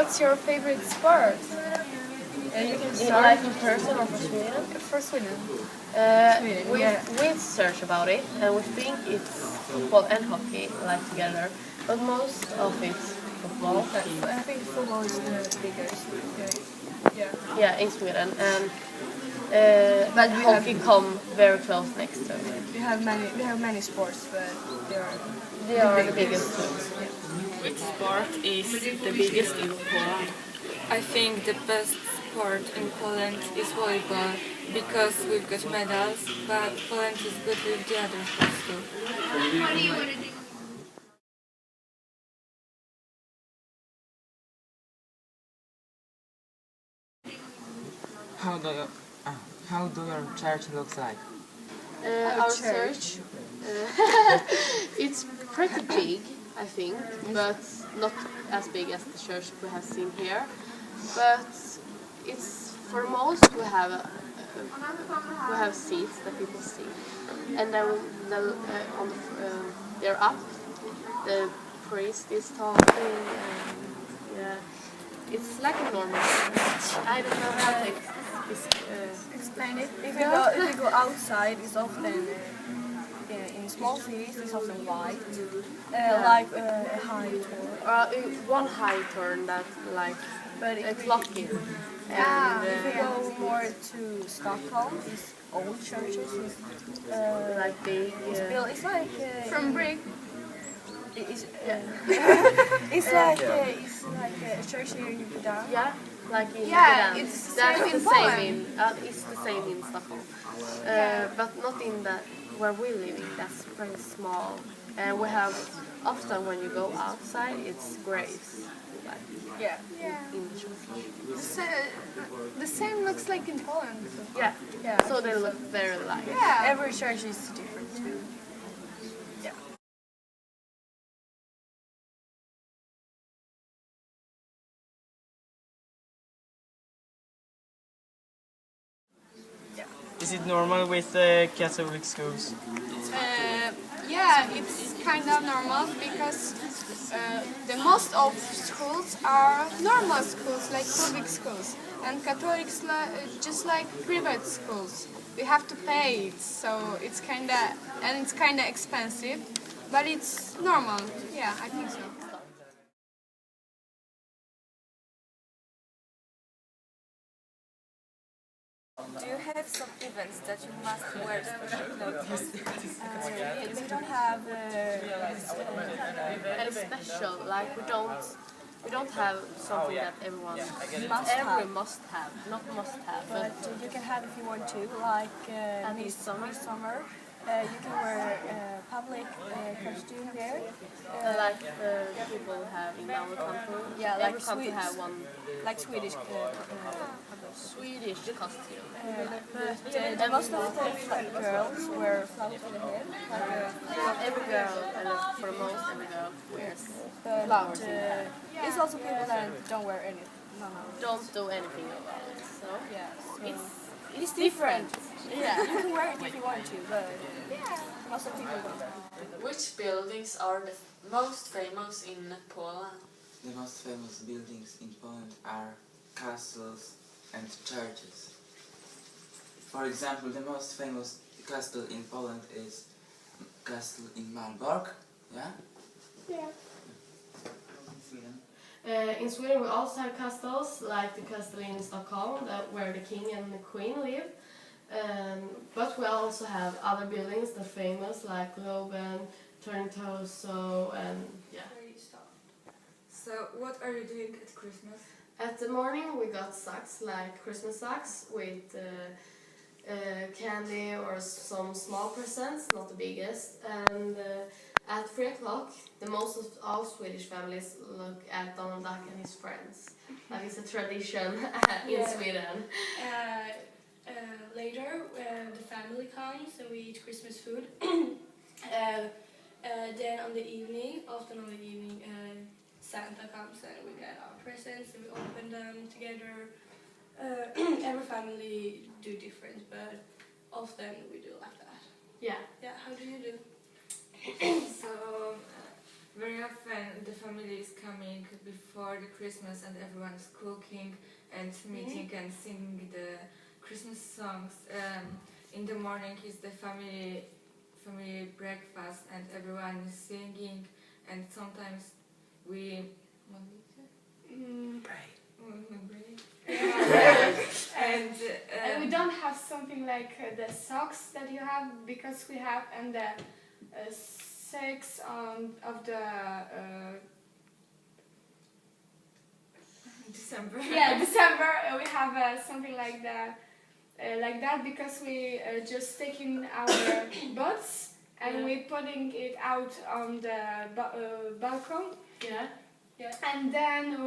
what's your favorite sport? You can start. Like in person or for Sweden? For Sweden. We search about it and we think it's football and hockey like together, but most of it's football. I think football is the biggest. Yeah. Yeah, in Sweden, and But we hockey come very close next to it. We have many sports, but They are the biggest too. Which sport is the biggest in Poland? I think the best sport in Poland is volleyball because we've got medals, but Poland is good with the other sports too. How do your church looks like? Our church, it's pretty big, I think, but not as big as the church we have seen here. But it's for most we have seats that people sit, and then they're up. The priest is talking, and yeah, it's like a normal church. I don't know how to explain it. If you go outside, it's often in small cities. It's often white, like a high turn. One high turn that like a clock in. And if you go more to Stockholm, it's old churches. It's like big. It's like From brick. It's like a church here in Gdańsk. Yeah, like in Yeah, Gdańsk. it's That's same the in same Poland. it's the same in Stockholm, but not in that where we live in. That's pretty small, and we have often when you go outside, it's graves. Like, in the church. The same looks like in Poland. Yeah. So they look very like. Yeah. Every church is different too. Yeah. Is it normal with Catholic schools? Yeah, it's kind of normal because the most of schools are normal schools, like public schools, and Catholics just like private schools. We have to pay it, so it's kind of expensive, but it's normal. Yeah, I think so. Do you have some events that you must wear special clothes? We don't have Very special. Like we don't have something that everyone must have. Not must have, but you can have if you want to, like midsummer. You can wear public costume there. like people have in our country. Yeah, Every like country Swedes. have one Like Swedish. Swedish costume. But most of the girls wear flowers in their hair. Not every girl, for most every girl wears But flowers in their hair. it's also people that don't wear anything. No. Don't do anything about it. So Yeah, so it's different. yeah, you can wear it if you want to, but most of the people don't. Which buildings are the most famous in Poland? The most famous buildings in Poland are castles and churches. For example, the most famous castle in Poland is castle in Malbork. Yeah? Yeah. In Sweden we also have castles, like the castle in Stockholm, where the king and the queen live. But we also have other buildings that are famous, like Globen, Törntoso, and yeah. So, what are you doing at Christmas? At the morning we got socks, like Christmas socks, with candy or some small presents, not the biggest. And at 3 o'clock, the most of all Swedish families look at Donald Duck and his friends. That is a tradition in Sweden. Later, the family comes and we eat Christmas food. Then on the evening, often on the evening, Santa comes and we get our presents and we open them together. Every family do different, but often we do like that. Yeah. Yeah, how do you do? So, Very often the family is coming before the Christmas and everyone is cooking and meeting and singing the Christmas songs. In the morning is the family breakfast and everyone is singing, and sometimes we pray. And we don't have something like the socks that you have, because we have and the 6 of the December. yeah, December, we have something like that because we just taking our boats and we putting it out on the balcony. Yeah. And then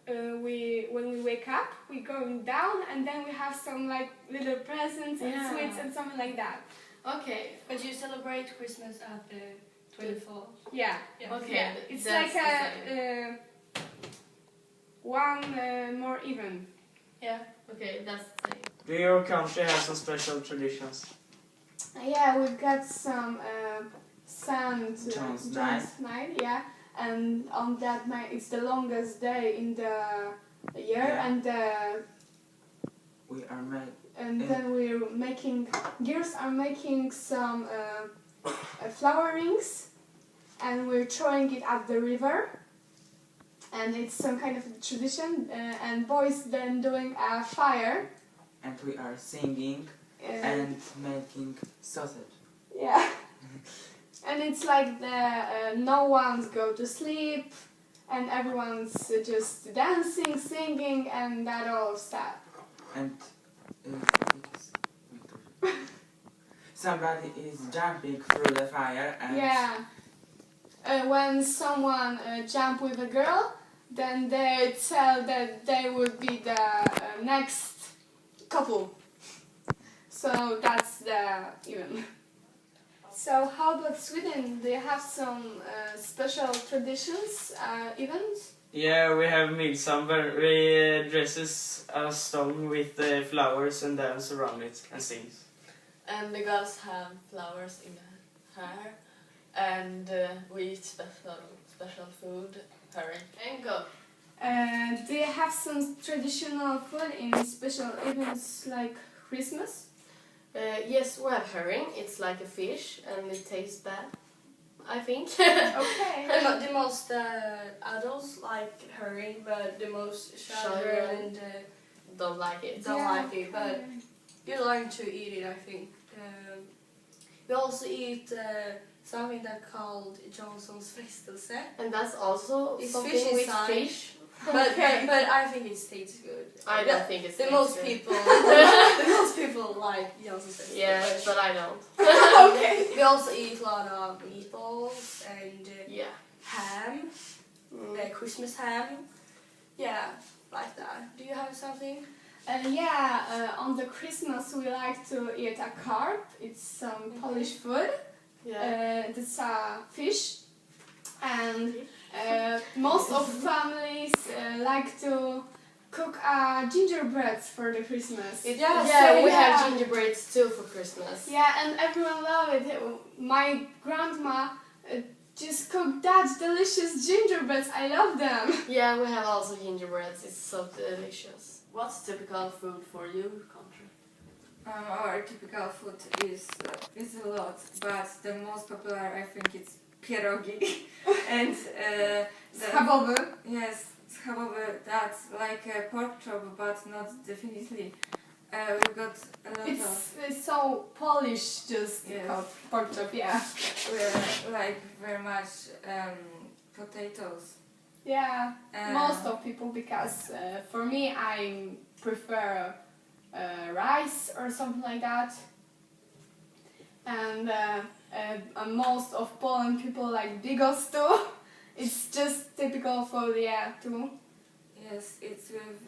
when we wake up, we going down, and then we have some like little presents and sweets and something like that. Okay. But you celebrate Christmas at the 24th. Yeah. Okay. Yeah. It's That's like the same. one more even. Yeah. Okay, that's the same. Do your country have some special traditions? Yeah, we got some John's night. Yeah, and on that night it's the longest day in the year, and We are made. then we're making girls are making some flower rings, and we're throwing it at the river. And it's some kind of tradition, and boys then doing a fire. And we are singing and making sausage. Yeah. And it's like the no one's go to sleep, and everyone's just dancing, singing, and that all stuff. And somebody is jumping through the fire and Yeah. When someone jump with a girl, then they tell that they would be the next couple. So that's the even. So how about Sweden? Do you have some special traditions, events? Yeah, we have midsummer. We dresses a stone with flowers and dance around it and sings. And the girls have flowers in their hair, and we eat special food, herring, and goat. Do you have some traditional food in special events like Christmas? Yes, we have herring. It's like a fish, and it tastes bad, I think. Okay. The most adults like herring, but the most children Children and Don't like it. don't Yeah. like it. But you learn to eat it, I think. We also eat something that's called Johnson's frestelse. And that's also It's something fish with inside. fish. But I think it tastes good. I don't think it's The tastes most good. people, the most people like Johnson's frestelse. Yeah, but I don't. Okay. We also eat a lot of meatballs and Yeah. ham, Christmas ham. Yeah, like that. Do you have something? On the Christmas we like to eat a carp. It's some Polish food. Yeah. It's a fish, and most of families like to cook gingerbreads for the Christmas. Yeah, we have gingerbreads too for Christmas. Yeah, and everyone love it. My grandma just cooked that delicious gingerbreads. I love them. Yeah, we have also gingerbreads. It's so delicious. What's typical food for your country? Our typical food is a lot, but the most popular I think it's pierogi and Schabowy. yes, schabowy. That's like a pork chop, but not definitely. We got a lot of It's so Polish, just Yes. called pork chop. Yeah. like very much potatoes. Yeah. Uh, Most of people, because for me I prefer rice or something like that, and most of Poland people like bigos too. It's just typical food, yeah, too. Yes, it's with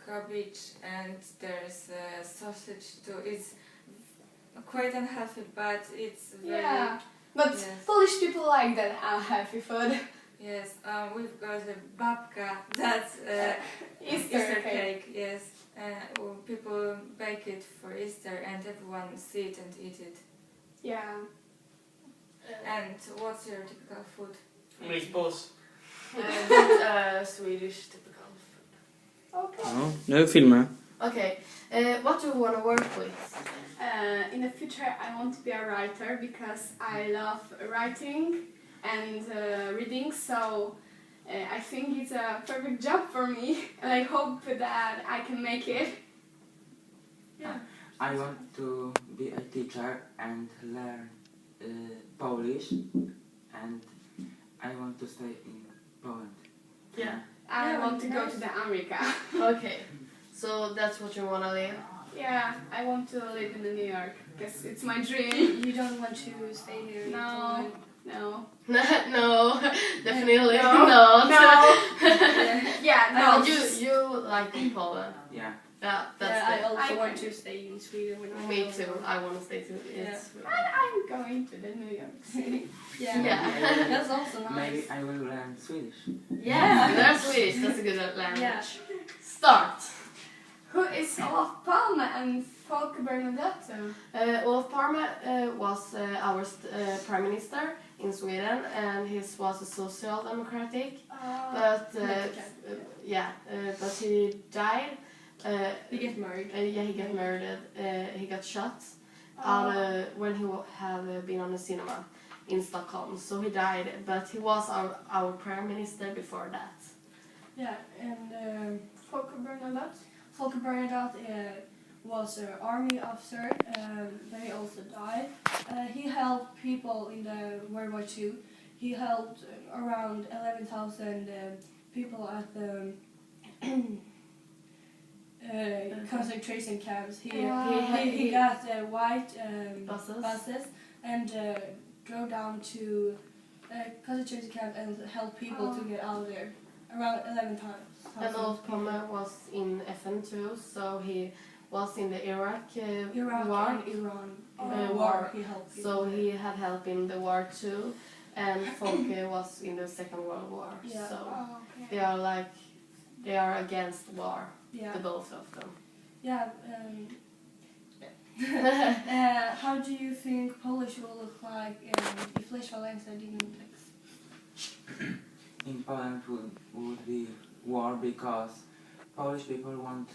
cabbage and there's sausage too. It's quite unhealthy, but it's very Yeah, but yes. Polish people like that unhealthy food. Yes. We've got a babka. That's Easter cake. Yes. People bake it for Easter and everyone see it and eat it. Yeah. And what's your typical food? Meatballs. Swedish typical food. Okay. Ja, nu filmar jag. Okay, what do you want to work with? In the future, I want to be a writer because I love writing and reading. So I think it's a perfect job for me, and I hope that I can make it. Yeah. I want to be a teacher and learn Polish, and I want to stay in Poland. Yeah. I Yeah, want to go nice. to the America. Okay, so that's what you want to live? Yeah, I want to live in New York because it's my dream. You don't want to stay here in No. Poland? No. No, definitely No. not. No. Yeah, no. You like Poland? Yeah. Yeah, that's Yeah, I the. also I want can- to stay in Sweden when I Me grow too. up. I want to stay too. It's And I'm going to the New York City. Yeah. Yeah. That's also nice. Maybe I will learn Swedish. Yeah, they're Swedish. That's a good language. Yeah. Start. Who is Olof Palme and Folke Bernadotte? Olof Palme was our prime minister in Sweden, and he was a social democratic. But but he died. They get married. Yeah, he got murdered. He got shot when he had been on a cinema in Stockholm. So he died, but he was our prime minister before that. Yeah, and Folke Bernadotte? Folke Bernadotte was an army officer. Then he also died. He helped people in the World War II. He helped around 11,000 people at the concentration camps. He got white buses and drove down to concentration camp and helped people to get out of there. Around 11 times. And Olof Palme was in FN too, so he was in the Iraq war. and Iran war. war. He helped people. So he had help in the war too, and Folke was in the Second World War. Yeah. So Okay. they are against war, Yeah. the both of them. Yeah. How do you think Polish will look like if Lech Walesa didn't exist? In Poland would be war because Polish people want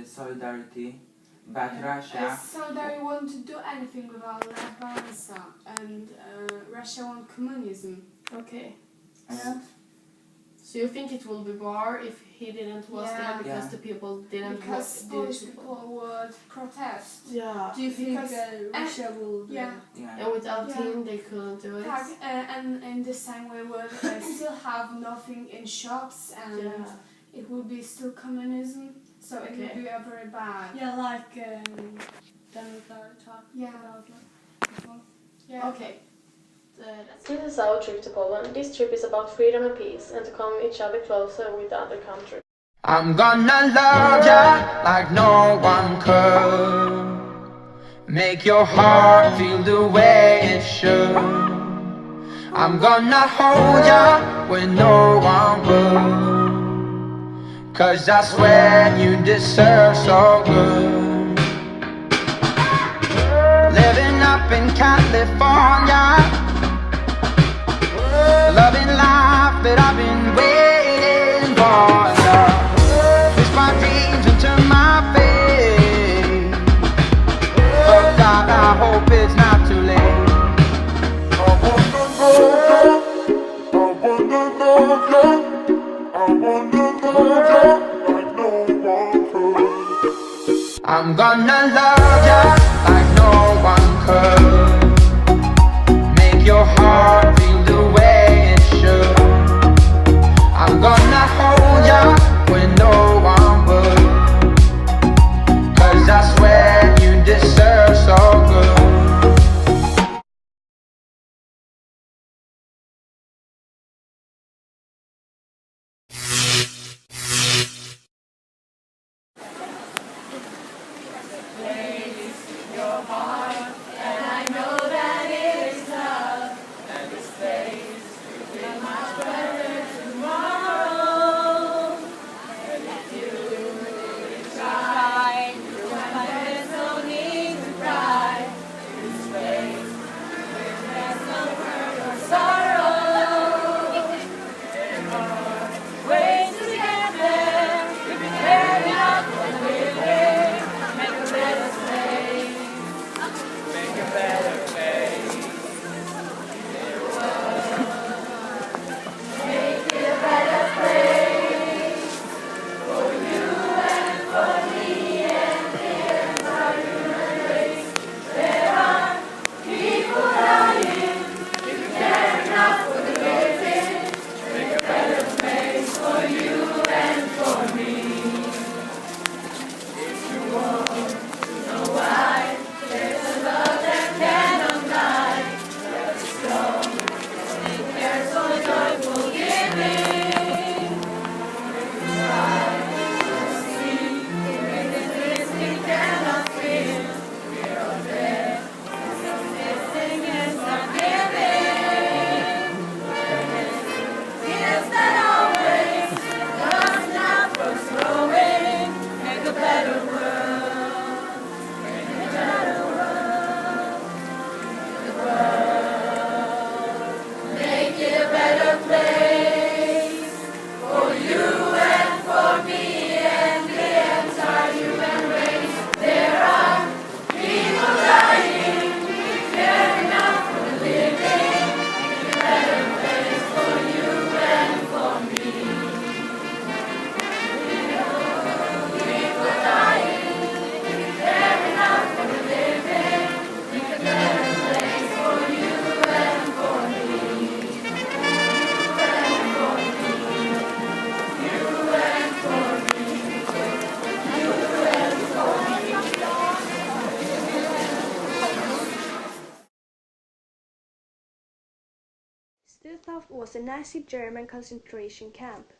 solidarity, but Russia So they won't do anything without Lech Walesa, and Russia want communism. Okay. and So you think it will be war if he didn't was Yeah. there because Yeah. the people didn't Because Polish people would protest. Yeah. Do you think Because- Russia will? Yeah. yeah. And without Yeah. him they couldn't do it. Tak, and in the same way would still have nothing in shops, and Yeah. it would be still communism, so it would Okay. be very bad. Yeah, like Democrat talk Yeah. about like before. Yeah. Okay. This is our trip to Poland. This trip is about freedom and peace and to come each other closer with other countries. I'm gonna love ya like no one could. Make your heart feel the way it should. I'm gonna hold ya when no one would. 'Cause I swear you deserve so good. Living up in California, loving life that I've been waiting for. Twist my dreams into my fate. Oh God, I hope it's not too late. I'm gonna love ya like no one could. Make your heart feel the way it should. I'm gonna hold ya when no one would. 'Cause I swear you deserve so good. I Stutthof was a Nazi German concentration camp.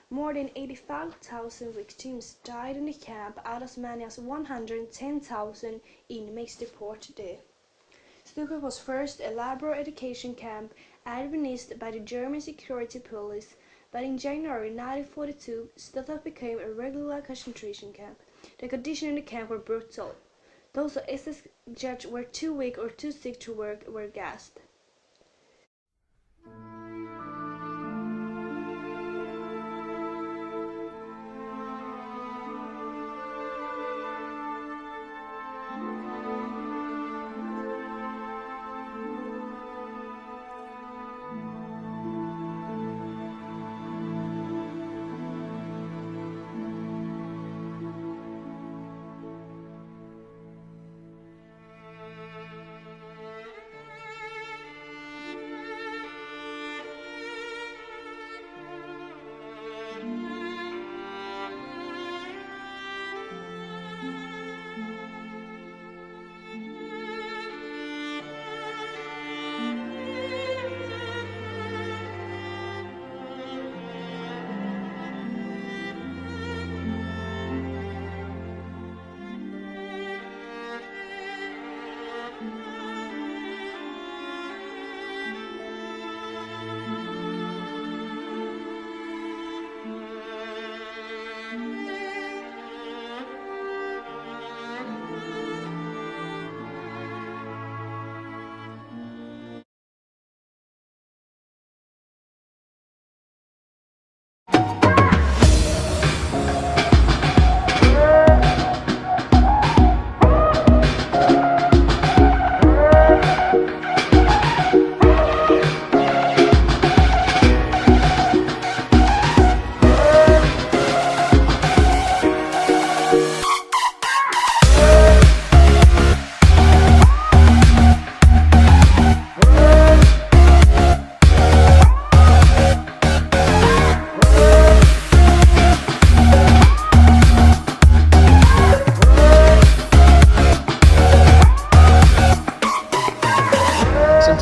More than 85,000 victims died in the camp, out as many as 110,000 inmates deported there. Stutthof was first a labor education camp administered by the German security police, but in January 1942, Stutthof became a regular concentration camp. The conditions in the camp were brutal. Those of SS judged were too weak or too sick to work were gassed.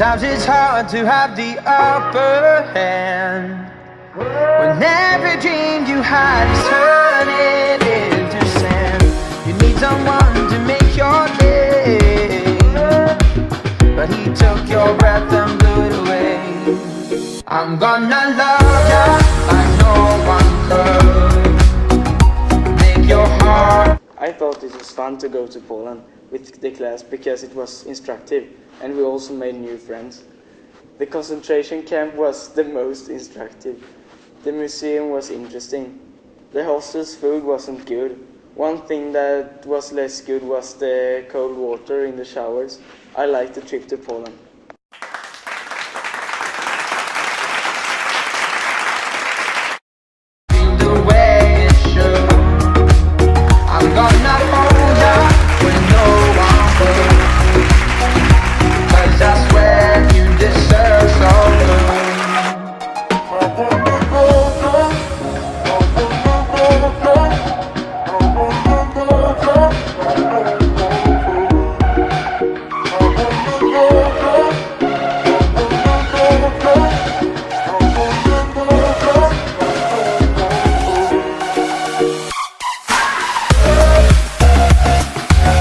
Sometimes it's hard to have the upper hand when every dream you had is turning into sand. You need someone to make your day, but he took your breath and blew it away. I'm gonna love ya like no one could. Make your heart. I thought it was fun to go to Poland with the class because it was instructive and we also made new friends. The concentration camp was the most instructive. The museum was interesting. The hostel's food wasn't good. One thing that was less good was the cold water in the showers. I liked the trip to Poland.